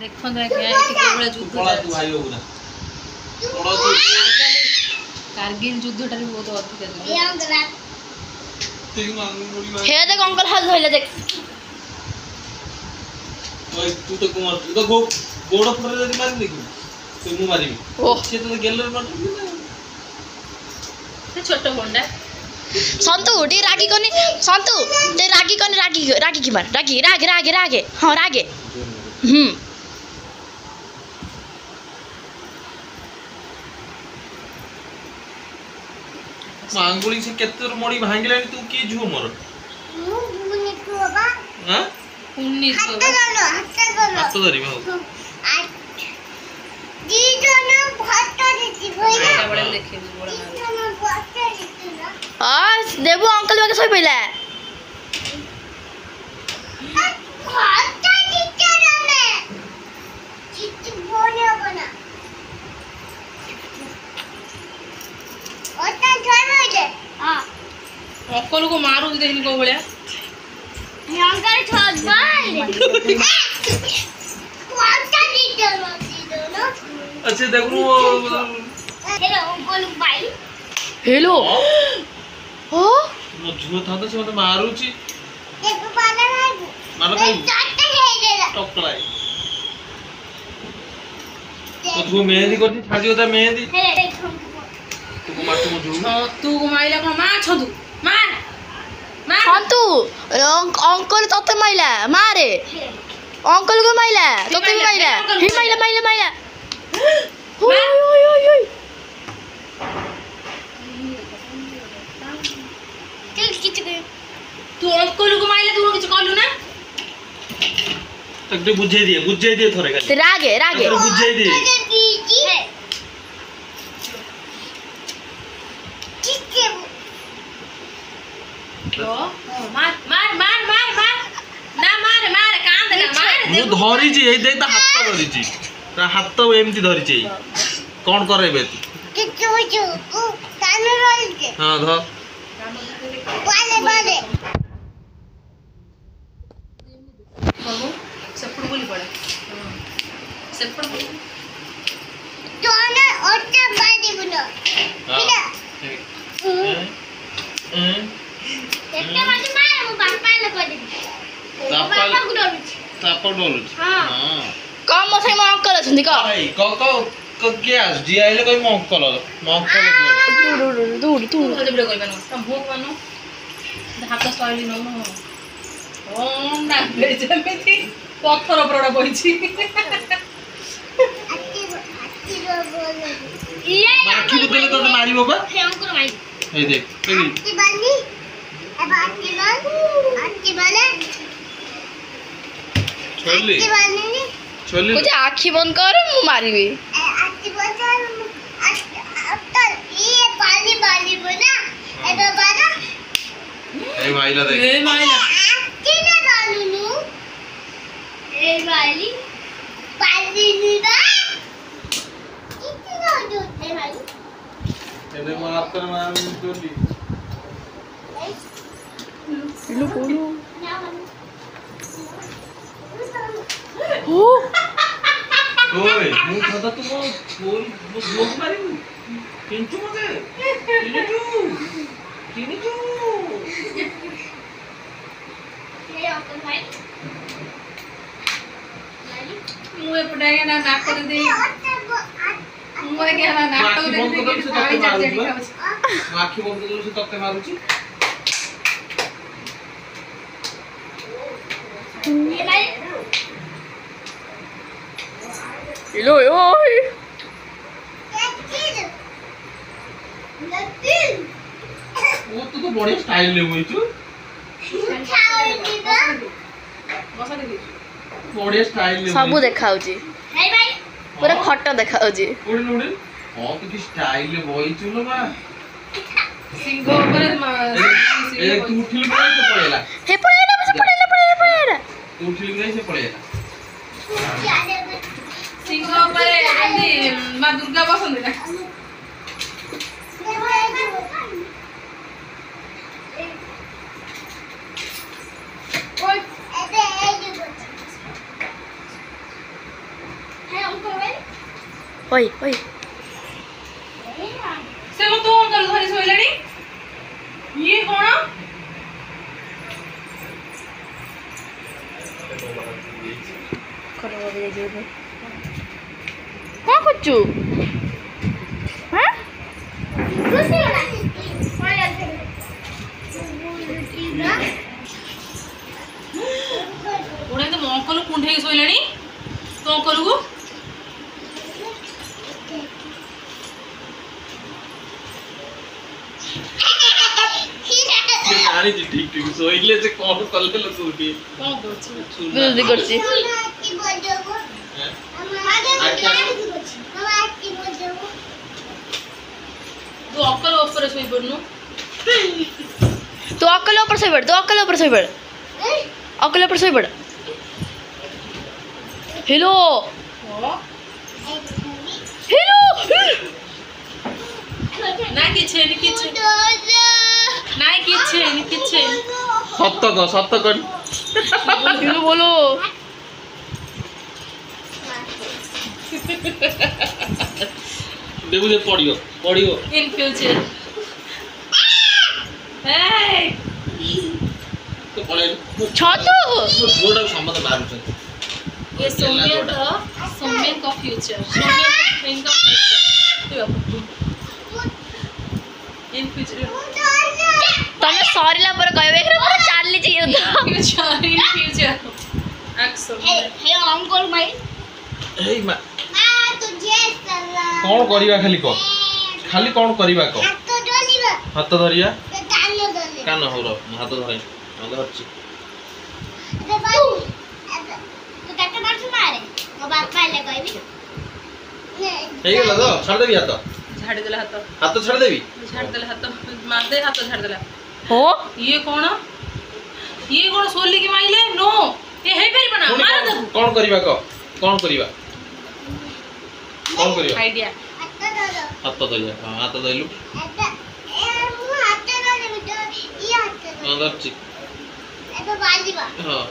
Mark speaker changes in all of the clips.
Speaker 1: देखो आज्ञा एठी केवळ युद्ध
Speaker 2: पळा तू भाई हो ना पळा तू
Speaker 1: कारगिल युद्ध ठारे बहुत अधिक
Speaker 2: तेरी मांगुली
Speaker 3: हे देख अंकल हाथ धोइले देख
Speaker 2: ओए तू तो कुमार तू तो गोड़ फुरे जदी मार देखू तू मु मारिबी
Speaker 3: ओह
Speaker 2: से तो गेलर मार
Speaker 1: ते छोट होंडा
Speaker 3: संतु टी रागी कोनी संतु ते रागी कोनी रागी की मार रागे हां रागे
Speaker 2: मांगुली से केते मोड़ी भांगिलानी तू की झू मोर
Speaker 4: मु बुनी को बाबा
Speaker 2: हां
Speaker 1: 19
Speaker 2: हाथ धरी भाऊ
Speaker 4: दी जन भात देती भइला
Speaker 1: बड़े देखे बड़ा
Speaker 4: जन भात देती ना
Speaker 3: देबू अंकल बाके सोई पइला
Speaker 4: भात देती ना मैं चित बोले बना ओता धरो दे हां
Speaker 1: अकल को मारू देखनी को बळिया
Speaker 4: यंगर छोड़ बाल भात देती ना
Speaker 2: अच्छा देखो
Speaker 4: हेलो अंकल भाई
Speaker 3: हेलो ओ
Speaker 2: मो झू था तो से मते मारूची
Speaker 4: देखो बाला भाई
Speaker 2: मारो भाई
Speaker 4: चाटा है देला
Speaker 2: टकलाई तो झू मेहंदी करती छाड़ी होता मेहंदी
Speaker 4: हे
Speaker 2: तू को मार तू झू
Speaker 1: तू माइला को मार छदु मार मार
Speaker 3: संतु अंकल तते माइला मारे अंकल को माइला तते माइला ही माइला ओय
Speaker 4: चल किच गए
Speaker 1: तू अंकल को माइला तू किछ कहलु ना
Speaker 2: तक दे बुझे दिए थोड़े का
Speaker 3: रागे
Speaker 2: तो बुझे दिए
Speaker 4: बीजी है किसके
Speaker 1: तो मार मार मार मार मार ना मार मार कांद ना मार
Speaker 2: मु धरी छी ए देख ता हाथ धरी छी ता हाथ एमती धरी छी कोन करेबे तू
Speaker 4: किचो जो कानो रोल के
Speaker 2: हां धर
Speaker 4: बाले
Speaker 1: बाबू सेपड़ बोली पड़े सेपड़
Speaker 4: तो ना ओटा बाली गुलो बिना एकटा बाली मार मु बापा ले कर दे बापा गुलो
Speaker 2: तापड़ डोल
Speaker 4: हां
Speaker 3: कम मथे म अंकल छथि का
Speaker 2: भाई को गैस जी आइले कोई मंकल
Speaker 3: दूर
Speaker 1: तू हले बड़े कोई बनो हम भोग बनो हाथ सॉइली न ओम ना बेजमिति पत्थर परडा बहिछि
Speaker 4: आती रो बोले ये
Speaker 2: माखी बुतले तो मारी बाबा
Speaker 4: अंकुर भाई
Speaker 2: ए देख तेरी
Speaker 4: आती बाली अब आती बाले
Speaker 2: छोली
Speaker 4: आती बाली
Speaker 2: छोली
Speaker 3: कुछ आँखी बंद कर मु मारिबी
Speaker 4: आती बचा अब ये बाली बोला ए बाबा ना
Speaker 2: ए माइला देख
Speaker 1: ए माइला
Speaker 4: आती ना बालू ए बाली ना कितना जो है भाई
Speaker 2: एने मातर मार छोली
Speaker 3: लो बोलो
Speaker 4: ना
Speaker 3: ओ
Speaker 2: ओए मु खाता तू बोल बोल मारी किंतु मते किनिचू
Speaker 4: ये अंकल भाई
Speaker 1: मुए पटाएगा ना नाक कर दे मुए के ना नाक कर दे आई जाते दिखा
Speaker 2: आखी बंद कर से तत्ते मारूची
Speaker 4: ये भाई
Speaker 3: हेलो ओय
Speaker 2: वो तो बड़ी स्टाइल ले हुई तू
Speaker 1: बसा दे
Speaker 2: बड़ी स्टाइल ले
Speaker 3: सब देखाउची पूरा खट देखाउची
Speaker 2: उड़न उड़न हां तो की स्टाइल ले बोई चुलो बा
Speaker 1: सिंह ऊपर
Speaker 2: ए तू उठिल बा से पड़ेला
Speaker 3: हे पड़ेला
Speaker 2: तू उठिल बा से पड़ेला
Speaker 1: सिंह ऊपर एंदी मां दुर्गा बसंदी ना
Speaker 3: ओए ओए
Speaker 1: से को तो अंकल धरी सोइलेनी ये कोन
Speaker 3: करो दे दे कौन कुचू हां
Speaker 1: ओडे तो अंकल कुंढे सोइलेनी तो अंकल को
Speaker 2: जानी जी ठीक ठीक सोइले से कौन कल्ले लो तू भी
Speaker 1: कोन करछि
Speaker 3: जल्दी करছি
Speaker 1: तो अंकल ऊपर सोई पड़नु
Speaker 3: तो अक्कल ऊपर से बैठ अक्कल ऊपर से बैठ हेलो हेलो
Speaker 1: ना किछे ना किछे
Speaker 2: सत्य कर
Speaker 3: हेलो बोलो
Speaker 2: देखो जे पड़ियो
Speaker 1: इन फ्यूचर ए
Speaker 2: तो पळे
Speaker 3: छतु
Speaker 2: जोड़ा संबंध मारू छ
Speaker 1: ये सौम्य का फ्यूचर सौम्य का फ्यूचर इन फ्यूचर
Speaker 3: तमे सरीला पर कहबे रे पूरा चालली छी
Speaker 1: फ्यूचर इन फ्यूचर एक्शन
Speaker 2: ए मा कौन करिवा खाली कौन करिवा को हाथ धरिया कान हो रो हाथ धरे धरछि हे गेला तो छाड़ देबी
Speaker 1: झाड़ देला हाथ
Speaker 2: हाथ छाड़ देबी
Speaker 1: हाथ मार दे हाथ झाड़ देला
Speaker 3: हो
Speaker 1: ये कौन सोली की माइले नो ये हे पेरी बना मार दे
Speaker 2: कौन करिवा
Speaker 1: आईडिया
Speaker 2: हाथ धरिया हाथ धइलु धरछि हां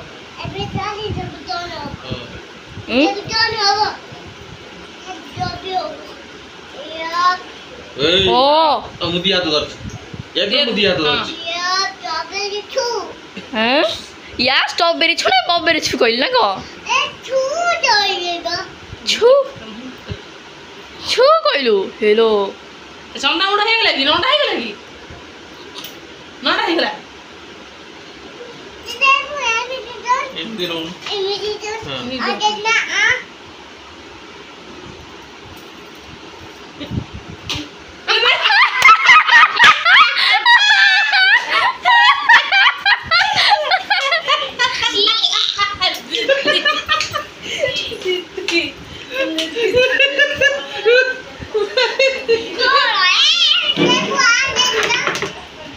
Speaker 2: ए
Speaker 3: ओ
Speaker 2: मुदी हाथ धरछि एक मुदी हाथ धरछि
Speaker 3: हैं या स्ट्रॉबेरी छु ना बॉबेरी छु कइल ना को छु छु कइलु हेलो
Speaker 1: चंदा मुंडा हे गेला कि नंडा हे गेला कि नंडा हे गेला
Speaker 2: एमदी रो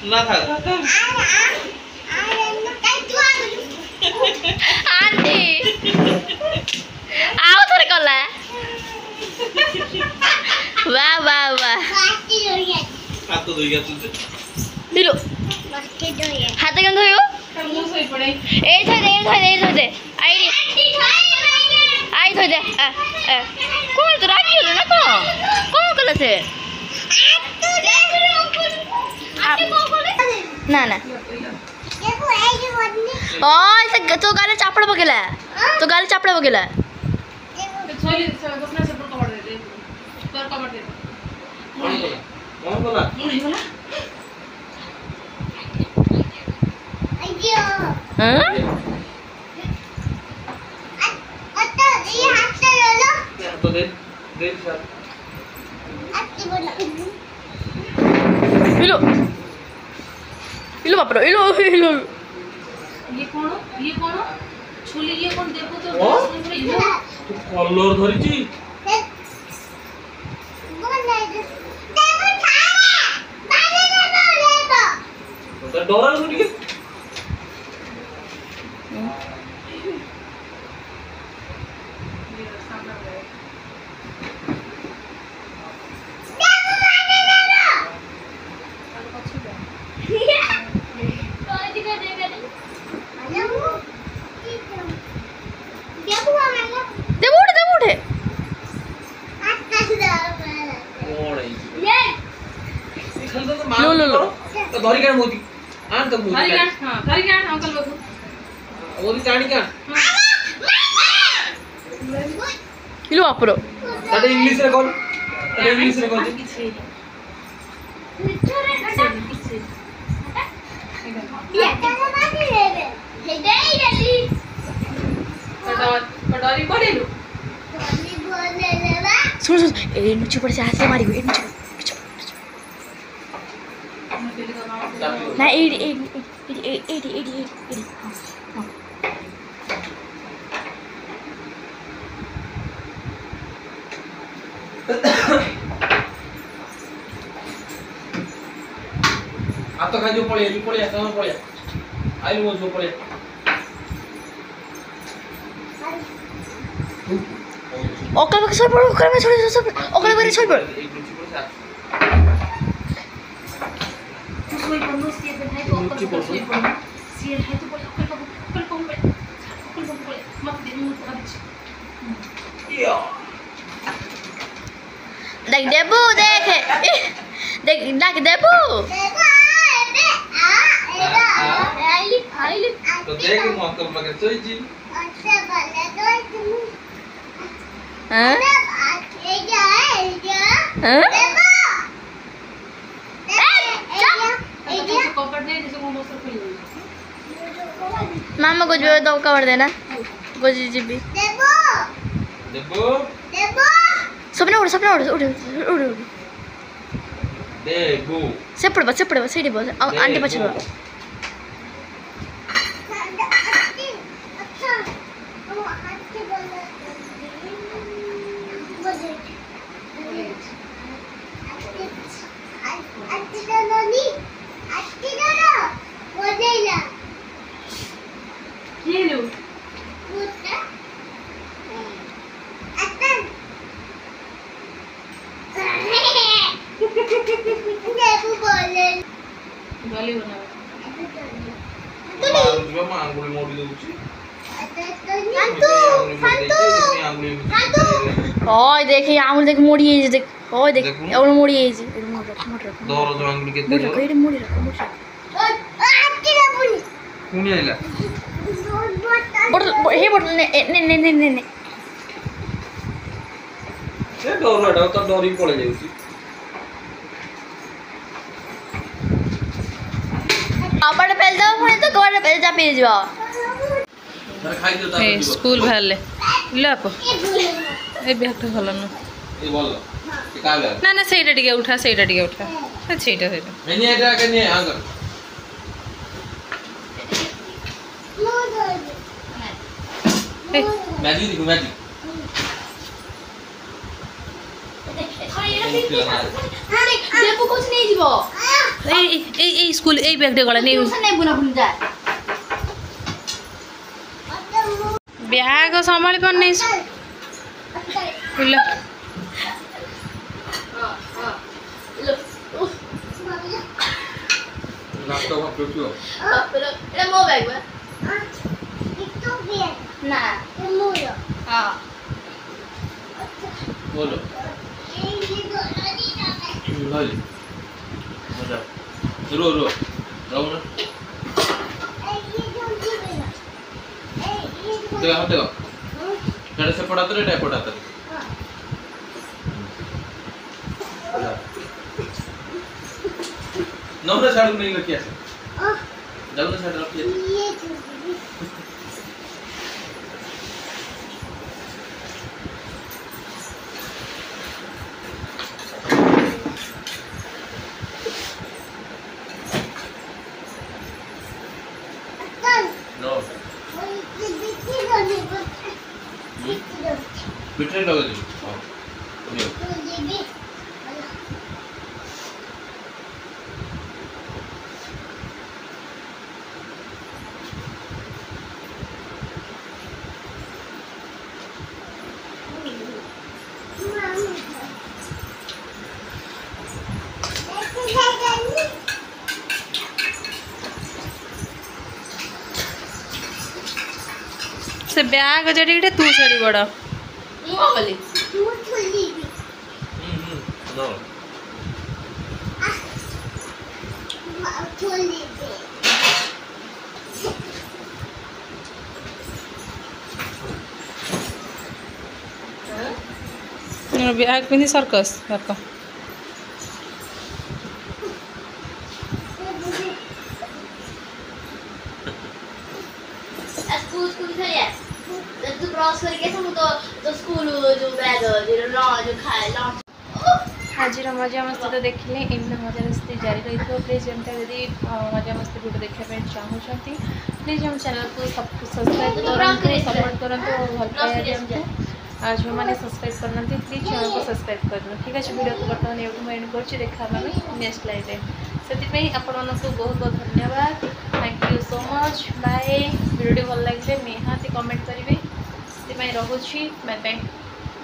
Speaker 2: ना था
Speaker 3: आंटी आओ थोड़े कला वाह वाह वाह
Speaker 2: हाथ धोई गया तुझे
Speaker 3: हेलो हाथ केन धोयो
Speaker 1: मुंह सोई पड़े
Speaker 3: ए थोय दे आई थोय दे कौन तो राजी होलो ना कौन कला से ना ना ओय से तो गाले चापड़ बगेला
Speaker 1: छोली अपना से पर कवर दे दे पर कवर दे
Speaker 2: कौन बोला
Speaker 1: मुंह वाला
Speaker 3: हां
Speaker 2: तो दे साथ
Speaker 3: हेलो बाप रे हेलो
Speaker 1: ये कौन छोली ये कौन देखो तो
Speaker 2: ओ? तू कलर धरिची तो डरा नु ଟିକେ
Speaker 3: दे उठे
Speaker 2: धरी काढ मोती आण तो मोती
Speaker 1: धरी
Speaker 2: काढ.
Speaker 1: काढ हां धरी काढ अंकल बघू
Speaker 2: मोती काढी काढ
Speaker 3: इलो आपरो
Speaker 2: ताटे इंग्लिश रे कोन ताटे इंग्लिश रे कोन
Speaker 1: କିଛି डरी पड़ेलु
Speaker 3: सुन सुन ए नुची पड़ से हाथ से मारी ए नुची ना ए
Speaker 2: आता खाजो पळे तम पळे आइल मो जो पळे
Speaker 3: ओकल में छोड़ पड़ो ओकल में छोड़ ओकल में छोड़ पड़ो
Speaker 2: एक नुची पळे सा
Speaker 1: सुई बंदो से बनाई तो
Speaker 2: नुची पळे
Speaker 1: सिर है तो बोले ओकल को मत दे मुंह को
Speaker 2: या
Speaker 3: देख देबू देख देख देबू
Speaker 2: तो देख मो अंकल लगे सोई जी
Speaker 3: हां
Speaker 1: कपड़ दे जैसे वो मौसम खुल गई
Speaker 3: मामा कुछ भी दो कवर देना कुछ जीबी
Speaker 2: देबो
Speaker 3: सपना उड़
Speaker 2: देबो
Speaker 3: से पड़ सीढ़ी बोल आंटी पछड़
Speaker 1: ये लो गली बना
Speaker 2: मां अंगुली मोड़ी दोची
Speaker 3: ओए देखी आमुल देख मोड़ी है देख ओए देख
Speaker 2: देखू।
Speaker 3: और मोड़ी है जी
Speaker 2: दौर जो अंगुली के
Speaker 3: मोड़ी रखो ये मोड़ी रखो
Speaker 2: कुनी आइला
Speaker 3: बोतल हे बोतल ने
Speaker 2: ए डोरडा तो डोरी पळे जाउची
Speaker 3: कपड़ पहन दो पुणी तो कपड़ पहन जा पे जाओ
Speaker 2: अरे खाई दियो ता
Speaker 1: स्कूल बाहरले लप ए बैगटा भल न
Speaker 2: ए बोल के का बे
Speaker 1: ना ना सेटा टिके उठा सेटा सेटा
Speaker 2: मैंने एटा के नहीं आंगर मैजिक देखो मैजिक
Speaker 3: देखो कुछ नहीं जीवो
Speaker 1: ए स्कूल ए बैगटा गला नहीं
Speaker 3: नहीं बुना बुन जा
Speaker 1: बैग संभाली पार नहीं ल
Speaker 2: नाश्ता का प्रोटियो
Speaker 3: एटा मो बैग बा ना हां
Speaker 2: बोलो भाई मजा रो रो ना देखो कड़े से पड़ा तो रे पड़ा तो नवरा साड़ नहीं रखिया नवरा साड़ रखिया नो बिट्रे लगा दी हां
Speaker 1: से बैग जड़ी तू सड़ी बड़
Speaker 3: मु बोली
Speaker 2: नो
Speaker 1: ବ୍ୟାଗ୍ ପିନ୍ଧି ସର୍କସ୍ ଦେଖ
Speaker 3: स्कूल से ये तू क्रॉस करके हम तो स्कूल जो बैग जो खाए लंच
Speaker 1: आज मजा मस्ती तो देखिले एमती मजा मस्ती जारी रही प्लीज एमती यदि मजा मस्ती वीडियो देखा चाहूँगी प्लीज हम चैनल को सब्सक्राइब करूँ सपोर्ट करूँ भल पाया दिखाते आज जो मैंने सब्सक्राइब करना प्लीज चैनल को सब्सक्राइब कर ठीक अच्छे वीडियो को बर्तमान ये मैं एंड कर देखा नेक्स्ट लाइव से आपण मानक बहुत बहुत धन्यवाद thank you so much bye video भल लगे निहाती कमेंट करेंगे से रोची bye bye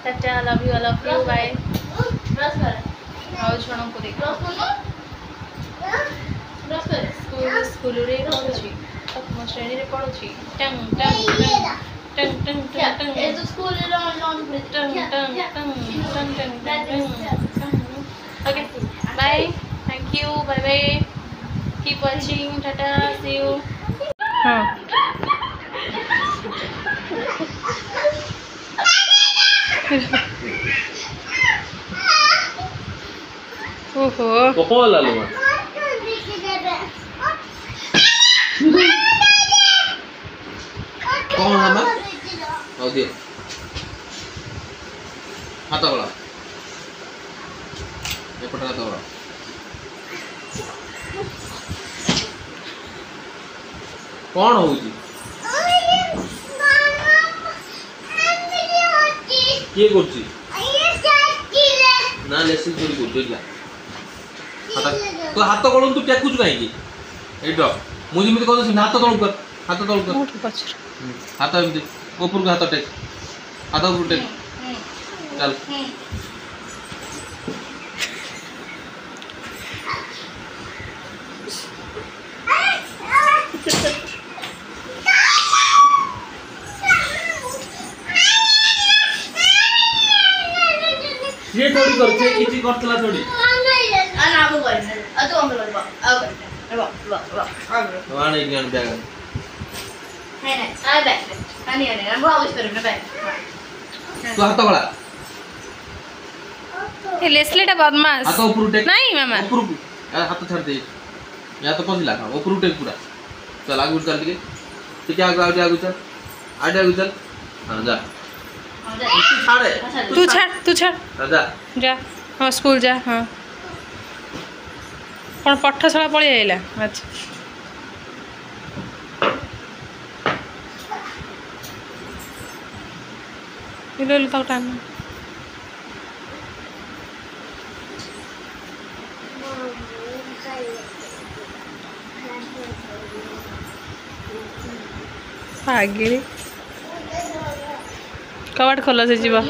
Speaker 1: tata love you bye आज जन को देख स्कूल रे पढ़ुची सप्तम श्रेणी रे पढ़ुची टंग टंग टंग टंग टंग टंग
Speaker 3: ये तो स्कूल लॉन्च
Speaker 1: टंग टंग टंग टंग टंग okay bye thank you bye bye keep watching tata see you हाँ ओहो
Speaker 2: कौन लालू कौन है मैं आओ दियो हाथ बड़ा ये पटा हाथ बड़ा कौन होउची किए करची ना लेसन चोरी करछ तो हाथ कौन तू टेकुच कहीं एट मुझे कहते हाथ तल कर हाथ तल कर हाथ एमती ऊपर हाथ टेक हाथ ऊपर टेक चल ये थोड़ी करछे किछि करतला थोड़ी
Speaker 3: ना वो कर तो हम कर
Speaker 2: वाण ज्ञान बैग
Speaker 3: है ना आ बैग आनी आनी हम आवाज करें ना बैग
Speaker 2: तो हाथ बड़ा
Speaker 1: ये लेसलेटा बदमाश
Speaker 2: हाथ ऊपर टेक
Speaker 1: नहीं मामा
Speaker 2: ऊपर हाथ छाड़ दे या तो पसिला खा ऊपर टेक पूरा चल आगु चल ठीक आगु चल आगे चल हां जा
Speaker 1: तू छाड़
Speaker 2: जा
Speaker 1: जा हाँ स्कूल जा हाँ कौन पाठशाला पलि आइला अच्छा इलो तक टाइम आगे कबाट खोल से जीवा